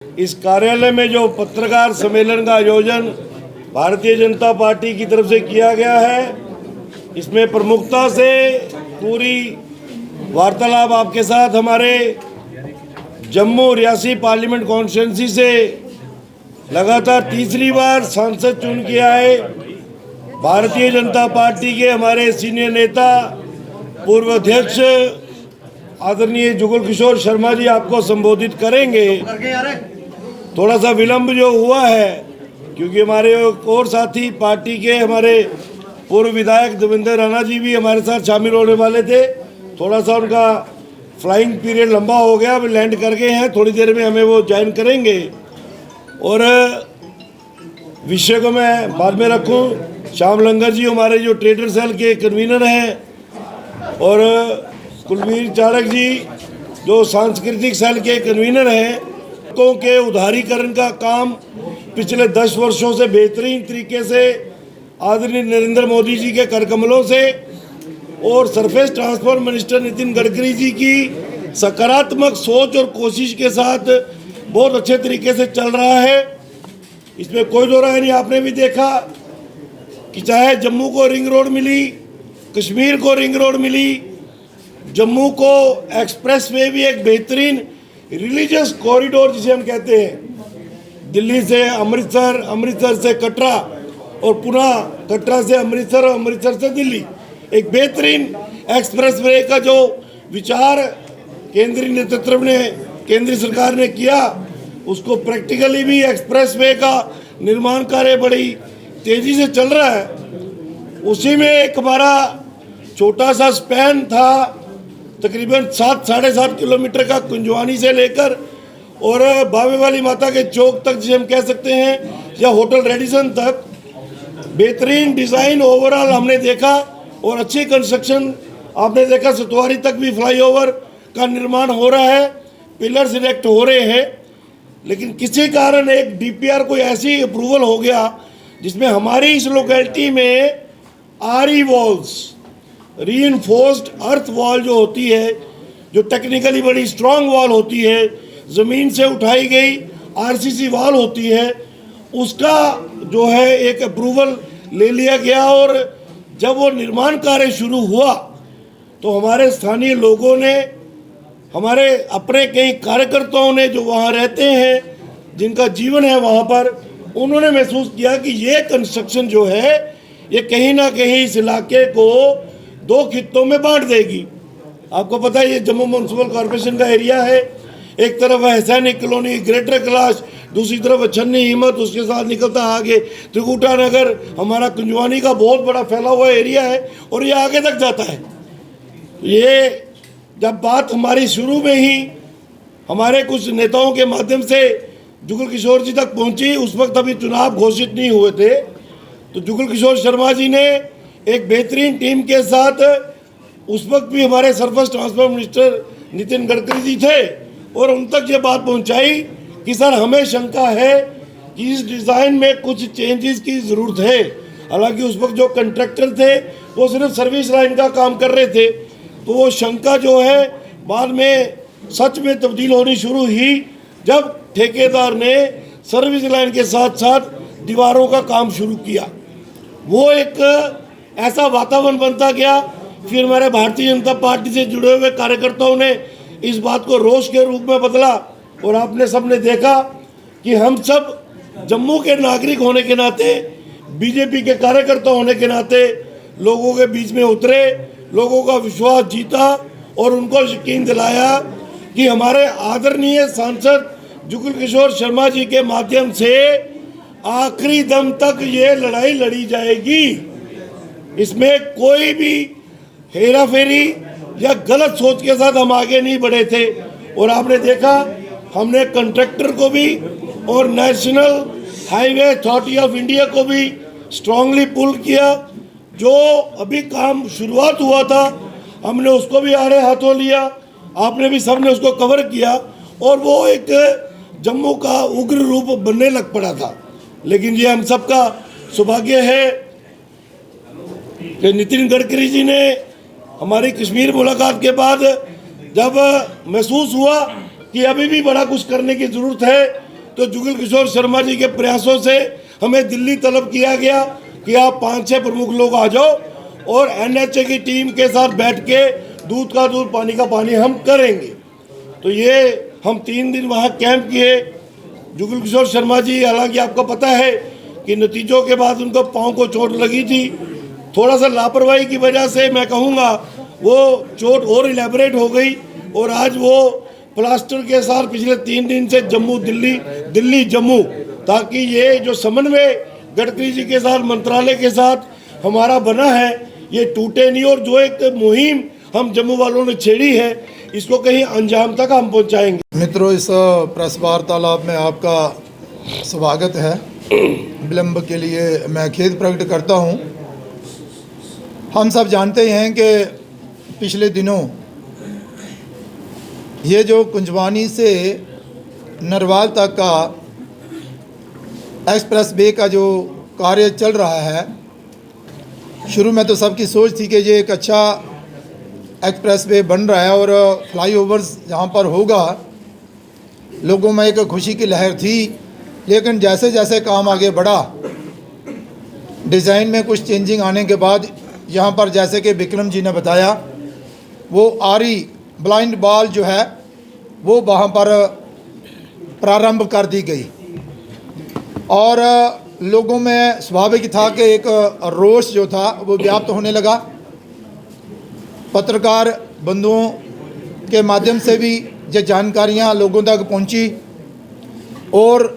इस कार्यालय में जो पत्रकार सम्मेलन का आयोजन भारतीय जनता पार्टी की तरफ से किया गया है, इसमें प्रमुखता से पूरी वार्तालाप आपके साथ हमारे जम्मू रियासी पार्लियामेंट कॉन्स्टिट्यूंसी से लगातार तीसरी बार सांसद चुन के आए भारतीय जनता पार्टी के हमारे सीनियर नेता पूर्व अध्यक्ष आदरणीय जुगल किशोर शर्मा जी आपको संबोधित करेंगे। थोड़ा सा विलंब जो हुआ है क्योंकि हमारे और साथी पार्टी के हमारे पूर्व विधायक देवेंद्र राणा जी भी हमारे साथ शामिल होने वाले थे। थोड़ा सा उनका फ्लाइंग पीरियड लंबा हो गया, अभी लैंड कर गए हैं, थोड़ी देर में हमें वो ज्वाइन करेंगे। और विषय को मैं बाद में रखूं, श्याम लंगर जी हमारे जो ट्रेडर सेल के कन्वीनर हैं और कुलवीर चाणक जी जो सांस्कृतिक सेल के कन्वीनर हैं, के उदारीकरण का काम पिछले 10 वर्षों से बेहतरीन तरीके से आदरणीय नरेंद्र मोदी जी के करकमलों से और surface transport minister Nitin Gadkari ji की सकारात्मक सोच और कोशिश के साथ बहुत अच्छे तरीके से चल रहा है। इसमें कोई दो राय नहीं। आपने भी देखा कि चाहे जम्मू को रिंग रोड मिली, कश्मीर को रिंग रोड मिली, जम्मू को एक्सप्रेस वे भी एक बेहतरीन रिलीजियस कॉरिडोर जिसे हम कहते हैं, दिल्ली से अमृतसर, अमृतसर से कटरा और पुनः कटरा से अमृतसर और अमृतसर से दिल्ली, एक बेहतरीन एक्सप्रेस वे का जो विचार केंद्रीय नेतृत्व ने, केंद्रीय सरकार ने किया, उसको प्रैक्टिकली भी एक्सप्रेस वे का निर्माण कार्य बड़ी तेजी से चल रहा है। उसी में एक हमारा छोटा सा स्पैन था, तकरीबन 7-7.5 किलोमीटर का, कुंजवानी से लेकर और बावे वाली माता के चौक तक जिसे हम कह सकते हैं, या होटल रेडिसन तक, बेहतरीन डिज़ाइन ओवरऑल हमने देखा और अच्छी कंस्ट्रक्शन आपने देखा। सतवारी तक भी फ्लाईओवर का निर्माण हो रहा है, पिलर्स इरेक्ट हो रहे हैं। लेकिन किसी कारण एक डीपीआर कोई ऐसी अप्रूवल हो गया जिसमें हमारी इस लोकेलिटी में आरई वॉल्स, रीइंफोर्स्ड अर्थ वॉल जो होती है, जो टेक्निकली बड़ी स्ट्रांग वॉल होती है, ज़मीन से उठाई गई आरसीसी वॉल होती है, उसका जो है एक अप्रूवल ले लिया गया। और जब वो निर्माण कार्य शुरू हुआ तो हमारे स्थानीय लोगों ने, हमारे अपने कई कार्यकर्ताओं ने जो वहाँ रहते हैं, जिनका जीवन है वहाँ पर, उन्होंने महसूस किया कि ये कंस्ट्रक्शन जो है ये कहीं ना कहीं इस इलाके को 2 खित्तों में बांट देगी। आपको पता है ये जम्मू म्यूनसिपल कॉरपोरेशन का एरिया है, एक तरफ है सैनिक कॉलोनी, ग्रेटर कैलाश, दूसरी तरफ छन्नी हिम्मत, उसके साथ निकलता आगे त्रिकुटा नगर, हमारा कुंजवानी का बहुत बड़ा फैला हुआ एरिया है और ये आगे तक जाता है। ये जब बात हमारी शुरू में ही हमारे कुछ नेताओं के माध्यम से जुगल किशोर जी तक पहुंची, उस वक्त अभी चुनाव घोषित नहीं हुए थे, तो जुगल किशोर शर्मा जी ने एक बेहतरीन टीम के साथ, उस वक्त भी हमारे surface transport minister Nitin Gadkari ji थे, और उन तक ये बात पहुंचाई कि सर हमें शंका है कि इस डिज़ाइन में कुछ चेंजेस की ज़रूरत है। हालांकि उस वक्त जो कंट्रैक्टर थे वो सिर्फ सर्विस लाइन का काम कर रहे थे, तो वो शंका जो है बाद में सच में तब्दील होनी शुरू हुई जब ठेकेदार ने सर्विस लाइन के साथ साथ दीवारों का काम शुरू किया। वो एक ऐसा वातावरण बनता गया। फिर हमारे भारतीय जनता पार्टी से जुड़े हुए कार्यकर्ताओं ने इस बात को रोष के रूप में बदला और आपने सबने देखा कि हम सब जम्मू के नागरिक होने के नाते, बीजेपी के कार्यकर्ता होने के नाते लोगों के बीच में उतरे, लोगों का विश्वास जीता और उनको यकीन दिलाया कि हमारे आदरणीय सांसद जुगल किशोर शर्मा जी के माध्यम से आखिरी दम तक ये लड़ाई लड़ी जाएगी। इसमें कोई भी हेरा फेरी या गलत सोच के साथ हम आगे नहीं बढ़े थे। और आपने देखा हमने कंट्रैक्टर को भी और national highway authority of India को भी स्ट्रांगली पुल किया। जो अभी काम शुरुआत हुआ था हमने उसको भी आड़े हाथों लिया, आपने भी सबने उसको कवर किया और वो एक जम्मू का उग्र रूप बनने लग पड़ा था। लेकिन ये हम सबका सौभाग्य है कि नितिन गडकरी जी ने हमारी कश्मीर मुलाकात के बाद जब महसूस हुआ कि अभी भी बड़ा कुछ करने की ज़रूरत है तो जुगल किशोर शर्मा जी के प्रयासों से हमें दिल्ली तलब किया गया कि आप 5-6 प्रमुख लोग आ जाओ और NHA की टीम के साथ बैठ के दूध का दूध पानी का पानी हम करेंगे। तो ये हम 3 दिन वहाँ कैंप किए। जुगल किशोर शर्मा जी, हालांकि आपको पता है कि नतीजों के बाद उनको पाँव को चोट लगी थी, थोड़ा सा लापरवाही की वजह से मैं कहूँगा वो चोट और इलेबरेट हो गई और आज वो प्लास्टर के साथ पिछले 3 दिन से जम्मू दिल्ली, दिल्ली जम्मू, ताकि ये जो समन्वय गडकरी जी के साथ, मंत्रालय के साथ हमारा बना है, ये टूटे नहीं। और जो एक मुहिम हम जम्मू वालों ने छेड़ी है, इसको कहीं अंजाम तक हम पहुंचाएंगे। मित्रों, इस प्रेस वार्तालाप में आपका स्वागत है। विलंब के लिए मैं खेद प्रकट करता हूं। हम सब जानते हैं कि पिछले दिनों ये जो कुंजवानी से नरवाल तक का एक्सप्रेस वे का जो कार्य चल रहा है, शुरू में तो सबकी सोच थी कि ये एक अच्छा एक्सप्रेस वे बन रहा है और फ्लाईओवर्स जहाँ पर होगा, लोगों में एक खुशी की लहर थी। लेकिन जैसे जैसे काम आगे बढ़ा, डिज़ाइन में कुछ चेंजिंग आने के बाद यहाँ पर, जैसे कि विक्रम जी ने बताया, वो आरी ब्लाइंड बॉल जो है वो वहाँ पर प्रारंभ कर दी गई और लोगों में स्वाभाविक था कि एक रोष जो था वो व्याप्त होने लगा। पत्रकार बंधुओं के माध्यम से भी ये जानकारियाँ लोगों तक पहुँची और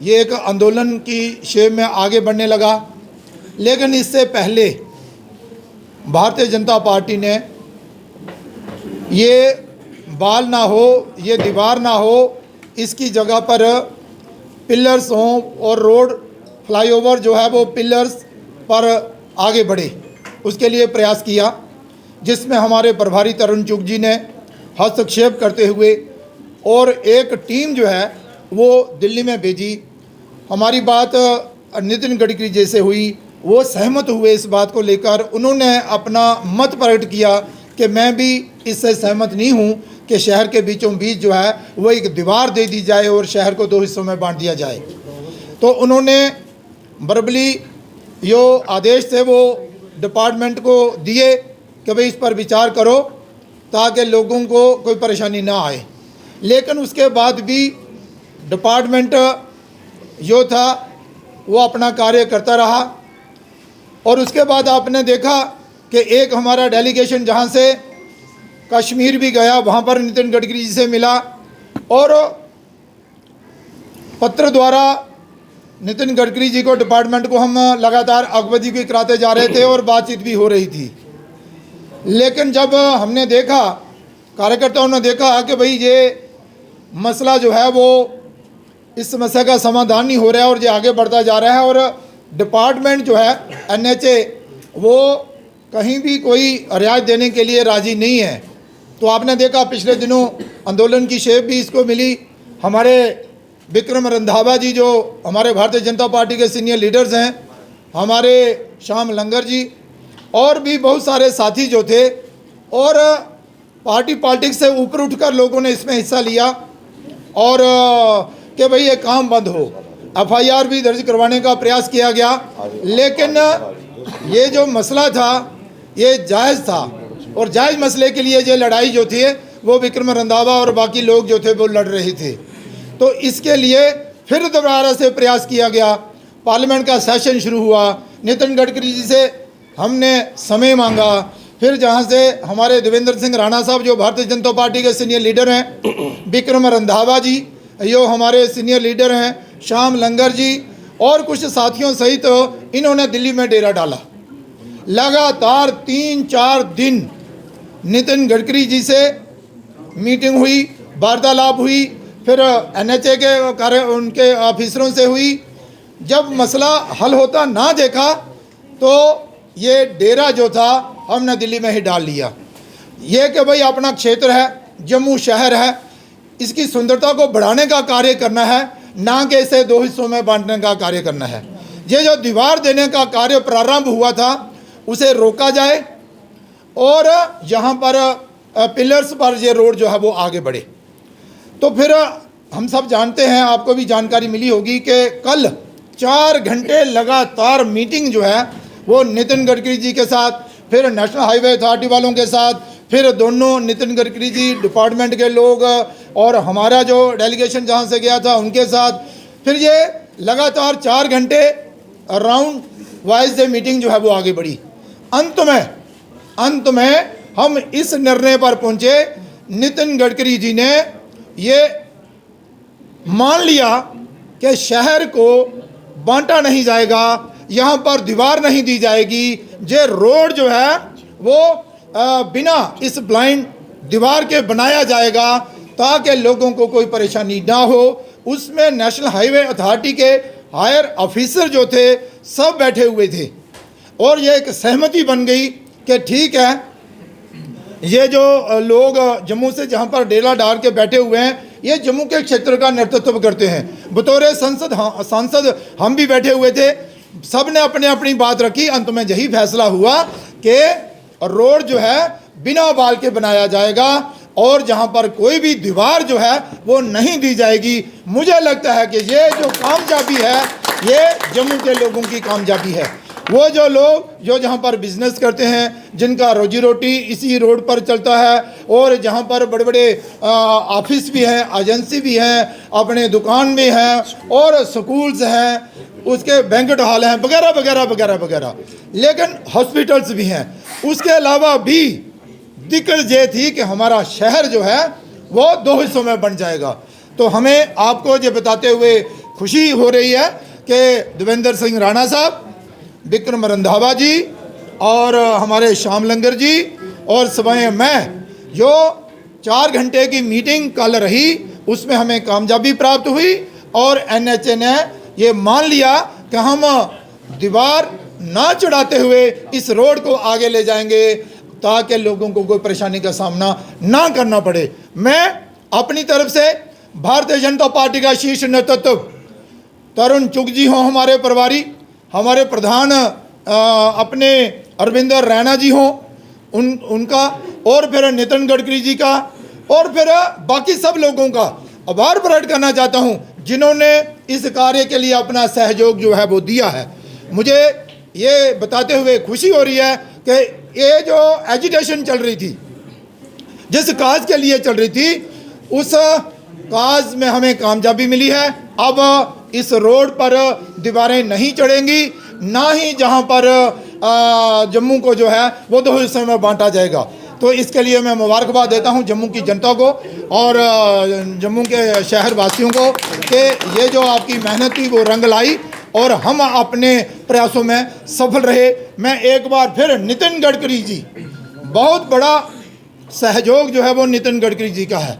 ये एक आंदोलन की शेप में आगे बढ़ने लगा। लेकिन इससे पहले भारतीय जनता पार्टी ने ये बाल ना हो, ये दीवार ना हो, इसकी जगह पर पिलर्स हों और रोड फ्लाईओवर जो है वो पिलर्स पर आगे बढ़े, उसके लिए प्रयास किया, जिसमें हमारे प्रभारी तरुण चुग जी ने हस्तक्षेप करते हुए और एक टीम जो है वो दिल्ली में भेजी। हमारी बात नितिन गडकरी जी से हुई, वो सहमत हुए इस बात को लेकर। उन्होंने अपना मत प्रकट किया कि मैं भी इससे सहमत नहीं हूं कि शहर के बीचों बीच जो है वो एक दीवार दे दी जाए और शहर को 2 हिस्सों में बांट दिया जाए। तो उन्होंने वर्बली जो आदेश थे वो डिपार्टमेंट को दिए कि भाई इस पर विचार करो ताकि लोगों को कोई परेशानी ना आए। लेकिन उसके बाद भी डिपार्टमेंट जो था वो अपना कार्य करता रहा और उसके बाद आपने देखा कि एक हमारा डेलीगेशन जहाँ से कश्मीर भी गया, वहाँ पर नितिन गडकरी जी से मिला और पत्र द्वारा नितिन गडकरी जी को, डिपार्टमेंट को हम लगातार अवगति भी कराते जा रहे थे और बातचीत भी हो रही थी। लेकिन जब हमने देखा, कार्यकर्ताओं ने देखा कि भाई ये मसला जो है वो, इस समस्या का समाधान नहीं हो रहा है और ये आगे बढ़ता जा रहा है और डिपार्टमेंट जो है NHA वो कहीं भी कोई रियायत देने के लिए राज़ी नहीं है। तो आपने देखा पिछले दिनों आंदोलन की शेप भी इसको मिली। हमारे विक्रम रंधावा जी जो हमारे भारतीय जनता पार्टी के सीनियर लीडर्स हैं, हमारे श्याम लंगर जी और भी बहुत सारे साथी जो थे, और पार्टी पॉलिटिक्स से ऊपर उठकर लोगों ने इसमें हिस्सा लिया और कि भाई ये काम बंद हो। FIR भी दर्ज करवाने का प्रयास किया गया। लेकिन ये जो मसला था ये जायज़ था और जायज़ मसले के लिए ये लड़ाई जो थी वो विक्रम रंधावा और बाकी लोग जो थे वो लड़ रहे थे। तो इसके लिए फिर दोबारा से प्रयास किया गया। पार्लियामेंट का सेशन शुरू हुआ, नितिन गडकरी जी से हमने समय मांगा, फिर जहाँ से हमारे देवेंद्र सिंह राणा साहब जो भारतीय जनता पार्टी के सीनियर लीडर हैं, विक्रम रंधावा जी जो हमारे सीनियर लीडर हैं, श्याम लंगर जी और कुछ साथियों सहित इन्होंने दिल्ली में डेरा डाला। लगातार 3-4 दिन नितिन गडकरी जी से मीटिंग हुई, वार्तालाप हुई, फिर NHA के कार्य उनके ऑफिसरों से हुई। जब मसला हल होता ना देखा तो ये डेरा जो था हमने दिल्ली में ही डाल लिया। ये कि भाई अपना क्षेत्र है, जम्मू शहर है, इसकी सुंदरता को बढ़ाने का कार्य करना है, ना कि इसे 2 हिस्सों में बांटने का कार्य करना है। ये जो दीवार देने का कार्य प्रारंभ हुआ था उसे रोका जाए और यहाँ पर पिलर्स पर ये रोड जो है वो आगे बढ़े। तो फिर हम सब जानते हैं, आपको भी जानकारी मिली होगी कि कल 4 घंटे लगातार मीटिंग जो है वो नितिन गडकरी जी के साथ, फिर नेशनल हाईवे अथॉरिटी वालों के साथ, फिर दोनों नितिन गडकरी जी डिपार्टमेंट के लोग और हमारा जो डेलीगेशन जहाँ से गया था उनके साथ, फिर ये लगातार 4 घंटे राउंड वाइज से मीटिंग जो है वो आगे बढ़ी। अंत में हम इस निर्णय पर पहुंचे, नितिन गडकरी जी ने ये मान लिया कि शहर को बांटा नहीं जाएगा, यहाँ पर दीवार नहीं दी जाएगी, ये रोड जो है वो बिना इस ब्लाइंड दीवार के बनाया जाएगा ताकि लोगों को कोई परेशानी ना हो। उसमें नेशनल हाईवे अथॉरिटी के हायर ऑफिसर जो थे सब बैठे हुए थे और ये एक सहमति बन गई कि ठीक है, ये जो लोग जम्मू से जहाँ पर डेरा डाल के बैठे हुए हैं ये जम्मू के क्षेत्र का नेतृत्व करते हैं। बतौर सांसद हम भी बैठे हुए थे, सब ने अपने अपनी बात रखी। अंत में यही फैसला हुआ कि रोड जो है बिना बाल के बनाया जाएगा और जहां पर कोई भी दीवार जो है वो नहीं दी जाएगी। मुझे लगता है कि ये जो कामयाबी है ये जम्मू के लोगों की कामयाबी है। वो जो लोग जो जहाँ पर बिजनेस करते हैं, जिनका रोजी रोटी इसी रोड पर चलता है और जहाँ पर बड़े बड़े ऑफिस भी हैं, एजेंसी भी हैं, अपने दुकान भी हैं और स्कूल्स हैं, उसके बैंक्वेट हॉल हैं वगैरह वगैरह वगैरह वगैरह, लेकिन हॉस्पिटल्स भी हैं। उसके अलावा भी दिक्कत ये थी कि हमारा शहर जो है वो 2 हिस्सों में बन जाएगा। तो हमें आपको ये बताते हुए खुशी हो रही है कि देवेंद्र सिंह राणा साहब, विक्रम रंधावा जी और हमारे श्याम लंगर जी और स्वयं मैं, जो 4 घंटे की मीटिंग कल रही उसमें हमें कामयाबी प्राप्त हुई और NHA ने ये मान लिया कि हम दीवार ना चढ़ाते हुए इस रोड को आगे ले जाएंगे ताकि लोगों को कोई परेशानी का सामना ना करना पड़े। मैं अपनी तरफ से भारतीय जनता पार्टी का शीर्ष नेतृत्व, तरुण चुग जी हों हमारे प्रभारी, हमारे प्रधान अपने अरविंदर रैना जी हों उनका, और फिर नितिन गडकरी जी का, और फिर बाकी सब लोगों का आभार प्रकट करना चाहता हूं जिन्होंने इस कार्य के लिए अपना सहयोग जो है वो दिया है। मुझे ये बताते हुए खुशी हो रही है कि ये जो एजिटेशन चल रही थी, जिस काज के लिए चल रही थी, उस काज में हमें कामयाबी मिली है। अब इस रोड पर दीवारें नहीं चढ़ेंगी, ना ही जहां पर जम्मू को जो है वो 2 हिस्सों में बांटा जाएगा। तो इसके लिए मैं मुबारकबाद देता हूं जम्मू की जनता को और जम्मू के शहर वासियों को कि ये जो आपकी मेहनत थी वो रंग लाई और हम अपने प्रयासों में सफल रहे। मैं एक बार फिर नितिन गडकरी जी, बहुत बड़ा सहयोग जो है वो नितिन गडकरी जी का है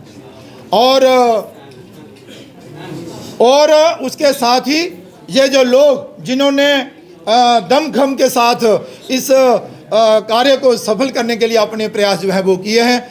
और उसके साथ ही ये जो लोग जिन्होंने दमखम के साथ इस कार्य को सफल करने के लिए अपने प्रयास जो है वो किए हैं,